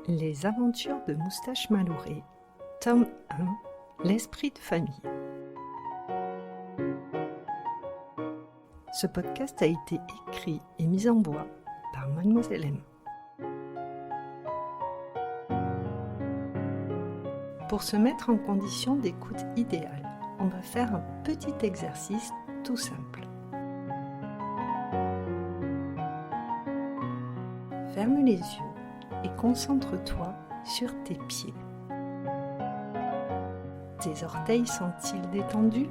Les aventures de Moustache Malouré, tome 1, l'esprit de famille. Ce podcast a été écrit et mis en voix par Mademoiselle M. Pour se mettre en condition d'écoute idéale, on va faire un petit exercice tout simple. Ferme les yeux et concentre-toi sur tes pieds. Tes orteils sont-ils détendus?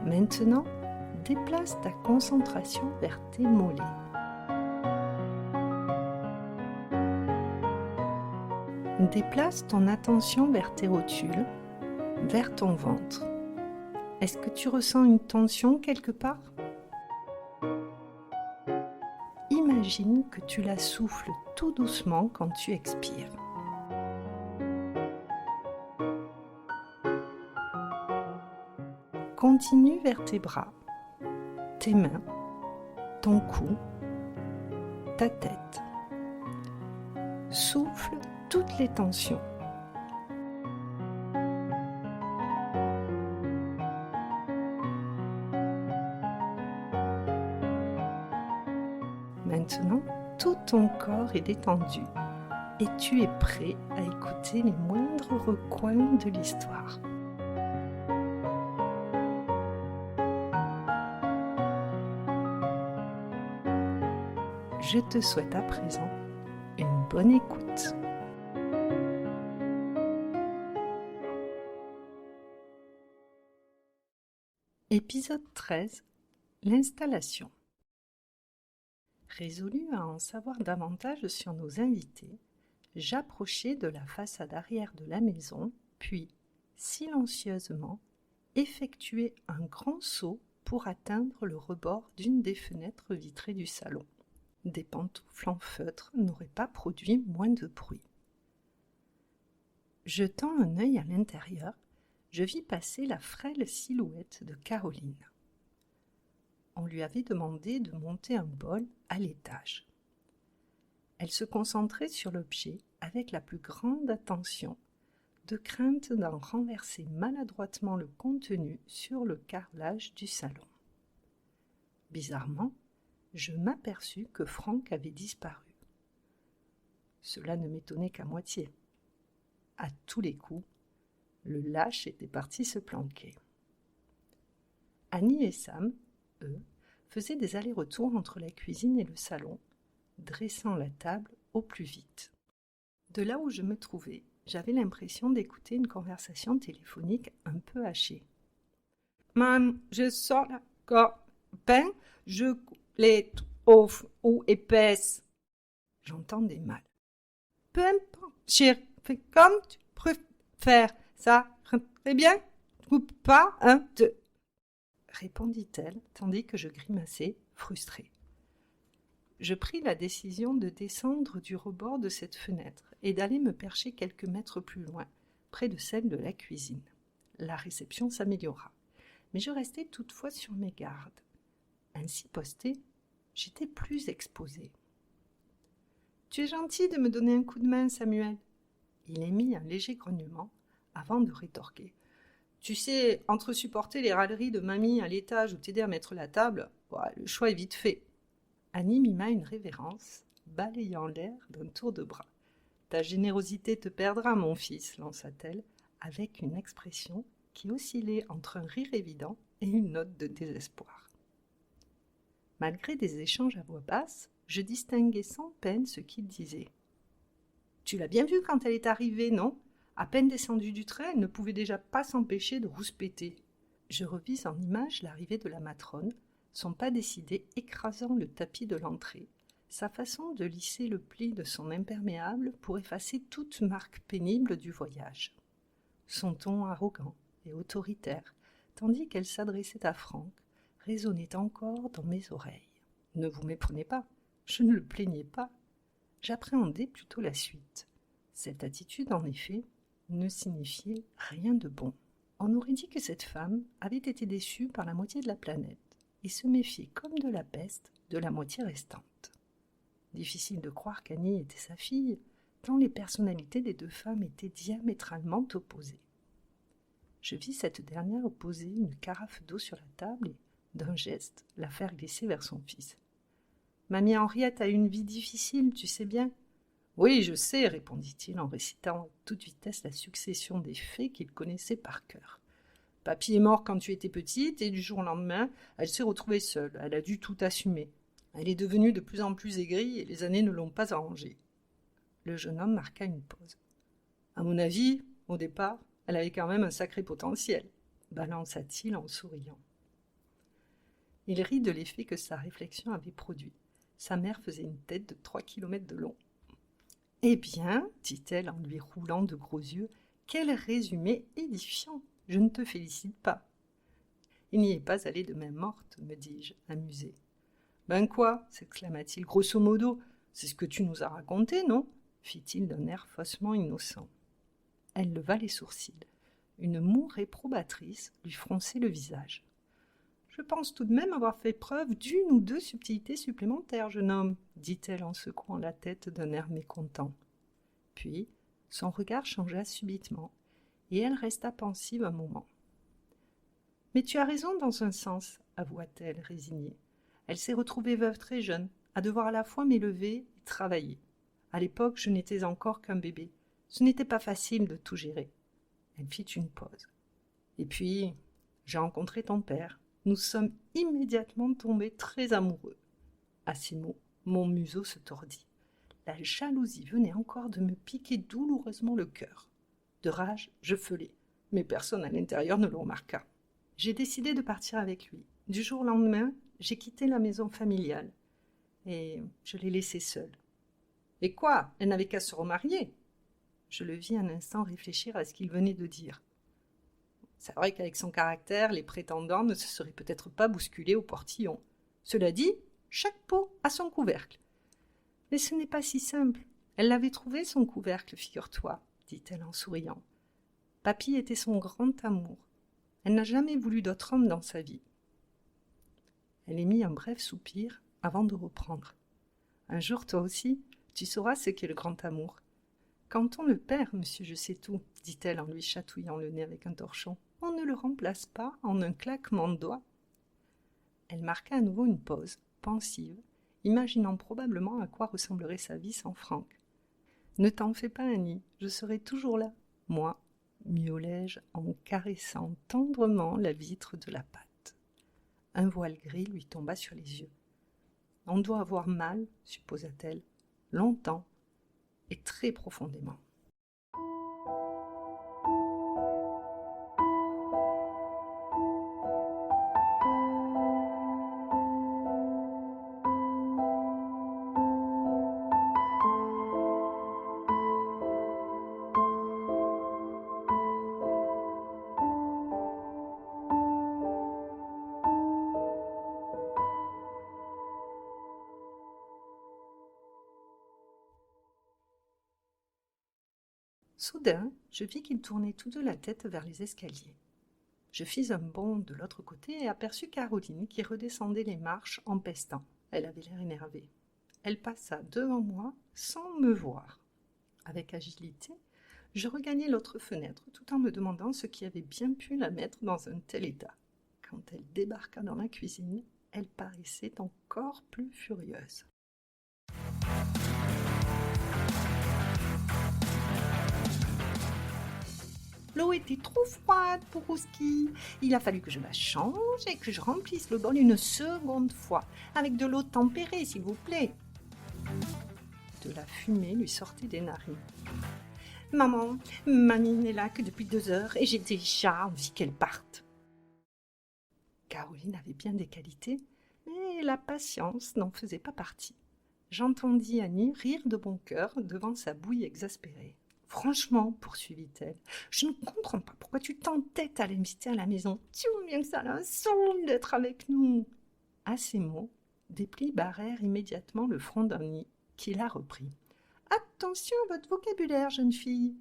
Maintenant, déplace ta concentration vers tes mollets. Déplace ton attention vers tes rotules, vers ton ventre. Est-ce que tu ressens une tension quelque part? Imagine que tu la souffles tout doucement quand tu expires. Continue vers tes bras, tes mains, ton cou, ta tête. Souffle toutes les tensions. Maintenant, tout ton corps est détendu et tu es prêt à écouter les moindres recoins de l'histoire. Je te souhaite à présent une bonne écoute. Épisode 13. L'installation. Résolu à en savoir davantage sur nos invités, j'approchai de la façade arrière de la maison, puis, silencieusement, effectuai un grand saut pour atteindre le rebord d'une des fenêtres vitrées du salon. Des pantoufles en feutre n'auraient pas produit moins de bruit. Jetant un œil à l'intérieur, je vis passer la frêle silhouette de Caroline. On lui avait demandé de monter un bol à l'étage. Elle se concentrait sur l'objet avec la plus grande attention, de crainte d'en renverser maladroitement le contenu sur le carrelage du salon. Bizarrement, je m'aperçus que Franck avait disparu. Cela ne m'étonnait qu'à moitié. À tous les coups, le lâche était parti se planquer. Annie et Sam, eux, faisaient des allers-retours entre la cuisine et le salon, dressant la table au plus vite. De là où je me trouvais, j'avais l'impression d'écouter une conversation téléphonique un peu hachée. « Maman, je sors la copain, je les trouve ou épaisse. » J'entendais mal. « Peu importe, chérie, fais comme tu préfères, ça très bien, coupe pas, un, deux. » répondit-elle, tandis que je grimaçais, frustrée. Je pris la décision de descendre du rebord de cette fenêtre et d'aller me percher quelques mètres plus loin, près de celle de la cuisine. La réception s'améliora, mais je restais toutefois sur mes gardes. Ainsi postée, j'étais plus exposée. « Tu es gentil de me donner un coup de main, Samuel. » Il émit un léger grognement avant de rétorquer. « Tu sais, entre supporter les râleries de mamie à l'étage ou t'aider à mettre la table, le choix est vite fait. » Annie mima une révérence, balayant l'air d'un tour de bras. « Ta générosité te perdra, mon fils, » lança-t-elle, avec une expression qui oscillait entre un rire évident et une note de désespoir. Malgré des échanges à voix basse, je distinguais sans peine ce qu'il disait. « Tu l'as bien vu quand elle est arrivée, non ? À peine descendue du train, elle ne pouvait déjà pas s'empêcher de rouspéter. » Je revis en image l'arrivée de la matrone, son pas décidé écrasant le tapis de l'entrée, sa façon de lisser le pli de son imperméable pour effacer toute marque pénible du voyage. Son ton arrogant et autoritaire, tandis qu'elle s'adressait à Franck, résonnait encore dans mes oreilles. Ne vous méprenez pas, je ne le plaignais pas. J'appréhendais plutôt la suite. Cette attitude, en effet, ne signifiait rien de bon. On aurait dit que cette femme avait été déçue par la moitié de la planète et se méfiait comme de la peste de la moitié restante. Difficile de croire qu'Annie était sa fille, tant les personnalités des deux femmes étaient diamétralement opposées. Je vis cette dernière poser une carafe d'eau sur la table et, d'un geste, la faire glisser vers son fils. « Mamie Henriette a eu une vie difficile, tu sais bien. »« Oui, je sais, » répondit-il en récitant à toute vitesse la succession des faits qu'il connaissait par cœur. « Papy est mort quand tu étais petite et du jour au lendemain, elle s'est retrouvée seule. Elle a dû tout assumer. Elle est devenue de plus en plus aigrie et les années ne l'ont pas arrangée. » Le jeune homme marqua une pause. « À mon avis, au départ, elle avait quand même un sacré potentiel, » balança-t-il en souriant. Il rit de l'effet que sa réflexion avait produit. Sa mère faisait une tête de 3 kilomètres de long. « Eh bien, dit-elle en lui roulant de gros yeux, quel résumé édifiant. Je ne te félicite pas. » Il n'y est pas allé de main morte, me dis-je, amusé. « Ben quoi » s'exclama-t-il, grosso modo, c'est ce que tu nous as raconté, non ? Fit-il d'un air faussement innocent. Elle leva les sourcils. Une moue réprobatrice lui fronçait le visage. « Je pense tout de même avoir fait preuve d'une ou deux subtilités supplémentaires, jeune homme, dit-elle en secouant la tête d'un air mécontent. Puis, son regard changea subitement, et elle resta pensive un moment. « Mais tu as raison dans un sens, avoua-t-elle résignée. Elle s'est retrouvée veuve très jeune, à devoir à la fois m'élever et travailler. À l'époque, je n'étais encore qu'un bébé. Ce n'était pas facile de tout gérer. » Elle fit une pause. « Et puis, j'ai rencontré ton père. Nous sommes immédiatement tombés très amoureux. » À ces mots, mon museau se tordit. La jalousie venait encore de me piquer douloureusement le cœur. De rage, je feulai, mais personne à l'intérieur ne le remarqua. J'ai décidé de partir avec lui. Du jour au lendemain, j'ai quitté la maison familiale et je l'ai laissée seule. « Et quoi ? Elle n'avait qu'à se remarier ?» Je le vis un instant réfléchir à ce qu'il venait de dire. C'est vrai qu'avec son caractère, les prétendants ne se seraient peut-être pas bousculés au portillon. Cela dit, chaque pot a son couvercle. Mais ce n'est pas si simple. Elle l'avait trouvé, son couvercle, figure-toi, dit-elle en souriant. Papy était son grand amour. Elle n'a jamais voulu d'autre homme dans sa vie. Elle émit un bref soupir avant de reprendre. Un jour, toi aussi, tu sauras ce qu'est le grand amour. Quand on le perd, monsieur, je sais tout, dit-elle en lui chatouillant le nez avec un torchon. On ne le remplace pas en un claquement de doigts. Elle marqua à nouveau une pause, pensive, imaginant probablement à quoi ressemblerait sa vie sans Franck. « Ne t'en fais pas, Annie, je serai toujours là, moi, » miaulai-je en caressant tendrement la vitre de la pâte. Un voile gris lui tomba sur les yeux. « On doit avoir mal, supposa-t-elle, longtemps et très profondément. » Soudain, je vis qu'ils tournaient tous deux la tête vers les escaliers. Je fis un bond de l'autre côté et aperçus Caroline qui redescendait les marches en pestant. Elle avait l'air énervée. Elle passa devant moi sans me voir. Avec agilité, je regagnai l'autre fenêtre tout en me demandant ce qui avait bien pu la mettre dans un tel état. Quand elle débarqua dans la cuisine, elle paraissait encore plus furieuse. L'eau était trop froide pour Rouski. Il a fallu que je la change et que je remplisse le bol une seconde fois, avec de l'eau tempérée, s'il vous plaît. De la fumée lui sortait des narines. Maman, mamie n'est là que depuis 2 heures et j'ai déjà envie qu'elle parte. Caroline avait bien des qualités, mais la patience n'en faisait pas partie. J'entendis Annie rire de bon cœur devant sa bouille exaspérée. Franchement, poursuivit-elle, je ne comprends pas pourquoi tu t'entêtes à l'inviter à la maison. Tu vois bien que ça la saoule d'être avec nous. À ces mots, des plis barrèrent immédiatement le front d'Annie, qui la reprit. Attention à votre vocabulaire, jeune fille.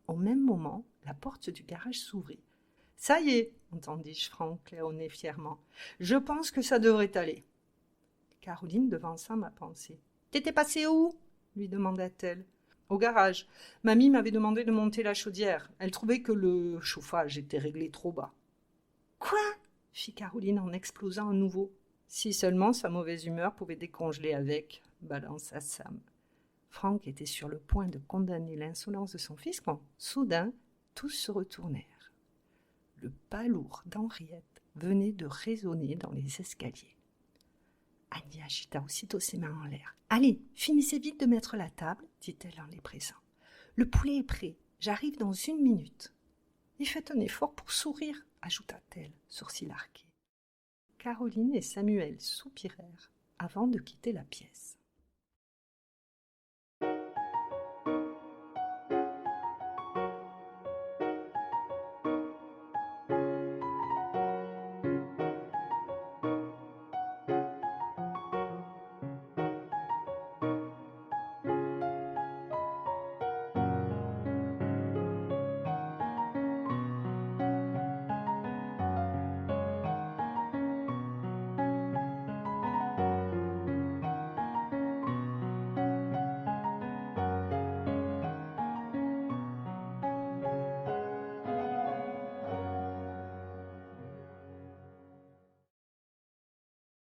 Au même moment, la porte du garage s'ouvrit. Ça y est, entendis-je Franck claironner fièrement. Je pense que ça devrait aller. Caroline devança ma pensée. T'étais passé où ?» lui demanda-t-elle. « Au garage. Mamie m'avait demandé de monter la chaudière. Elle trouvait que le chauffage était réglé trop bas. »« Quoi ?» fit Caroline en explosant à nouveau. Si seulement sa mauvaise humeur pouvait décongeler avec, balança Sam. Franck était sur le point de condamner l'insolence de son fils quand, soudain, tous se retournèrent. Le pas lourd d'Henriette venait de résonner dans les escaliers. Annie agita aussitôt ses mains en l'air. « Allez, finissez vite de mettre la table, dit-elle en les pressant. Le poulet est prêt, j'arrive dans 1 minute. Et faites un effort pour sourire, ajouta-t-elle, sourcils arqués. Caroline et Samuel soupirèrent avant de quitter la pièce.